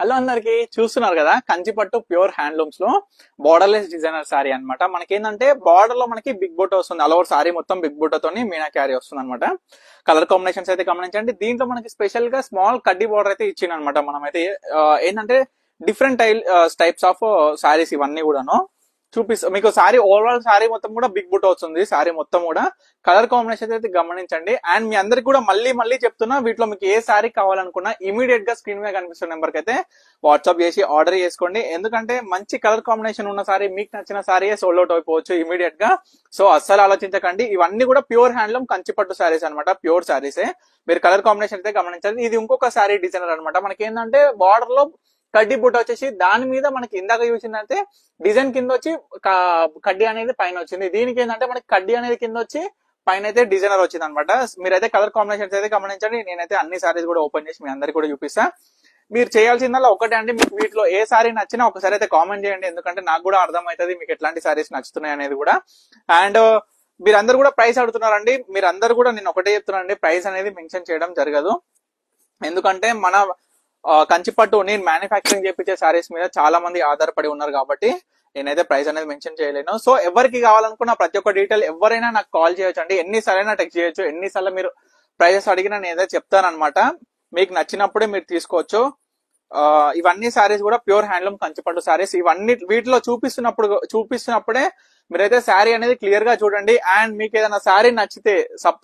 Hello అందరికి చూస్తున్నారు కదా కంచిపట్టు ప్యూర్ హ్యాండ్లూమ్స్ లో బోర్డర్లెస్ డిజైనర్ సారీ అనమాట. మనకి ఏంటంటే బార్డర్ లో మనకి బిగ్ బుట్ట వస్తుంది. ఆల్ ఓవర్ సారీ మొత్తం బిగ్ బుట్టతోని మీనా క్యారీ వస్తుంది అనమాట. కలర్ కాంబినేషన్స్ అయితే గమనించండి. దీంట్లో మనకి స్పెషల్ గా స్మాల్ కడ్డీ బార్డర్ అయితే ఇచ్చింది అనమాట. మనం అయితే ఏంటంటే డిఫరెంట్ టైప్స్ ఆఫ్ సారీస్ ఇవన్నీ కూడాను చూపిస్తా మీకు. సారీ ఓవరాల్ సారీ మొత్తం కూడా బిగ్ బుట్ట వస్తుంది. సారీ మొత్తం కూడా కలర్ కాంబినేషన్ అయితే గమనించండి. అండ్ మీ అందరికి కూడా మళ్ళీ చెప్తున్నా, వీటిలో మీకు ఏ సారీ కావాలనుకున్నా ఇమీడియట్ గా స్క్రీన్ మీద కనిపిస్తున్న నెంబర్ కి అయితే వాట్సాప్ చేసి ఆర్డర్ చేసుకోండి. ఎందుకంటే మంచి కలర్ కాంబినేషన్ ఉన్న సారీ, మీకు నచ్చిన సారీ సోల్డ్ అవుట్ అయిపోవచ్చు ఇమీడియట్ గా. సో అస్సలు ఆలోచించకండి. ఇవన్నీ కూడా ప్యూర్ హ్యాండ్లూమ్ కంచిపట్టు సారీస్ అనమాట. ప్యూర్ సారీసే. మీరు కలర్ కాంబినేషన్ అయితే గమనించండి. ఇది ఇంకొక సారీ డిజైనర్ అనమాట. మనకి ఏంటంటే బార్డర్ లో కడ్డీ బుట్ట వచ్చేసి దాని మీద మనకి ఇందాక చూసిందంటే డిజైన్ కింద వచ్చి కడ్డీ అనేది పైన వచ్చింది. దీనికి ఏంటంటే మనకి కడ్డీ అనేది కింద వచ్చి పైన అయితే డిజైనర్ వచ్చింది అనమాట. మీరైతే కలర్ కాంబినేషన్స్ అయితే గమనించండి. నేనైతే అన్ని సారీస్ కూడా ఓపెన్ చేసి మీ అందరికి కూడా చూపిస్తా. మీరు చేయాల్సిందల్లా ఒకటే అండి, మీకు వీటిలో ఏ సారీ నచ్చినా ఒకసారి అయితే కామెంట్ చేయండి. ఎందుకంటే నాకు కూడా అర్థం అవుతుంది మీకు ఎట్లాంటి సారీస్ నచ్చుతున్నాయి అనేది కూడా. అండ్ మీరందరూ కూడా ప్రైస్ అడుగుతున్నారండి. మీరందరూ కూడా నేను ఒకటే చెప్తున్నానండి, ప్రైస్ అనేది మెన్షన్ చేయడం జరగదు. ఎందుకంటే మన కంచిపట్టు నేను మ్యానుఫ్యాక్చరింగ్ చేపించే సారీస్ మీద చాలా మంది ఆధారపడి ఉన్నారు కాబట్టి నేనైతే ప్రైస్ అనేది మెన్షన్ చేయలేను. సో ఎవరికి కావాలనుకున్న ప్రతి ఒక్క డీటెయిల్ ఎవరైనా నాకు కాల్ చేయొచ్చు అండి. ఎన్నిసార్లు టెక్స్ట్ చేయొచ్చు, ఎన్నిసార్లు మీరు ప్రైజెస్ అడిగినా నేనైతే చెప్తానమాట. మీకు నచ్చినప్పుడే మీరు తీసుకోవచ్చు. ఇవన్నీ సారీస్ కూడా ప్యూర్ హ్యాండ్లూమ్ కంచిపట్టు సారీస్. ఇవన్నీ వీటిలో చూపిస్తున్నప్పుడే మీరైతే శారీ అనేది క్లియర్ గా చూడండి. అండ్ మీకు ఏదైనా శారీ నచ్చితే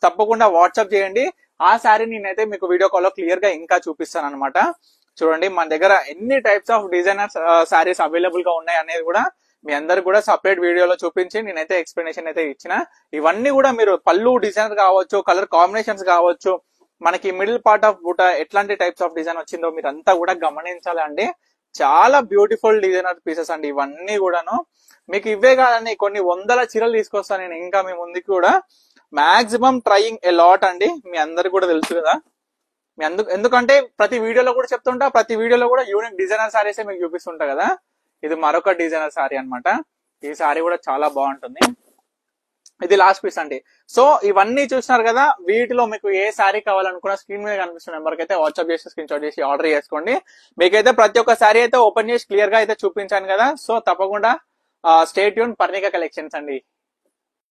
తప్పకుండా వాట్సాప్ చేయండి. ఆ శారీ నేనైతే మీకు వీడియో కాల్ లో క్లియర్ గా ఇంకా చూపిస్తాను అనమాట. చూడండి మన దగ్గర ఎన్ని types of designer saris available గా ఉన్నాయి అనేది కూడా మీ అందరికి కూడా సపరేట్ వీడియోలో చూపించి నేనైతే ఎక్స్ప్లెనేషన్ అయితే ఇచ్చిన. ఇవన్నీ కూడా మీరు పళ్ళు డిజైనర్ కావచ్చు, కలర్ కాంబినేషన్స్ కావచ్చు, మనకి మిడిల్ పార్ట్ ఆఫ్ బూట ఎట్లాంటి టైప్స్ ఆఫ్ డిజైన్ వచ్చిందో మీరు అంతా కూడా గమనించాలండి. చాలా బ్యూటిఫుల్ డిజైనర్ పీసెస్ అండి ఇవన్నీ కూడాను. మీకు ఇవే కాదండి, కొన్ని వందల చీరలు తీసుకొస్తాను నేను ఇంకా మీ ముందుకు కూడా. మాక్సిమం ట్రయింగ్ ఎ లాట్ అండి, మీ అందరికి కూడా తెలుసు కదా. ఎందుకంటే ప్రతి వీడియోలో కూడా చెప్తుంటా, ప్రతి వీడియోలో కూడా యూనిక్ డిజైనర్ సారీసే మీకు చూపిస్తుంటా కదా. ఇది మరొక డిజైనర్ సారీ అనమాట. ఈ సారీ కూడా చాలా బాగుంటుంది. ఇది లాస్ట్ పీస్ అండి. సో ఇవన్నీ చూసినారు కదా. వీటిలో మీకు ఏ సారీ కావాలనుకున్నా స్క్రీన్ మీద కనిపిస్తున్న నెంబర్కి అయితే వాట్సాప్ చేసి స్క్రీన్ షాట్ చేసి ఆర్డర్ చేసుకోండి. మీకైతే ప్రతి ఒక్క సారీ అయితే ఓపెన్ చేసి క్లియర్ గా అయితే చూపించాను కదా. సో తప్పకుండా స్టే ట్యూన్ పర్ణిక కలెక్షన్స్ అండి.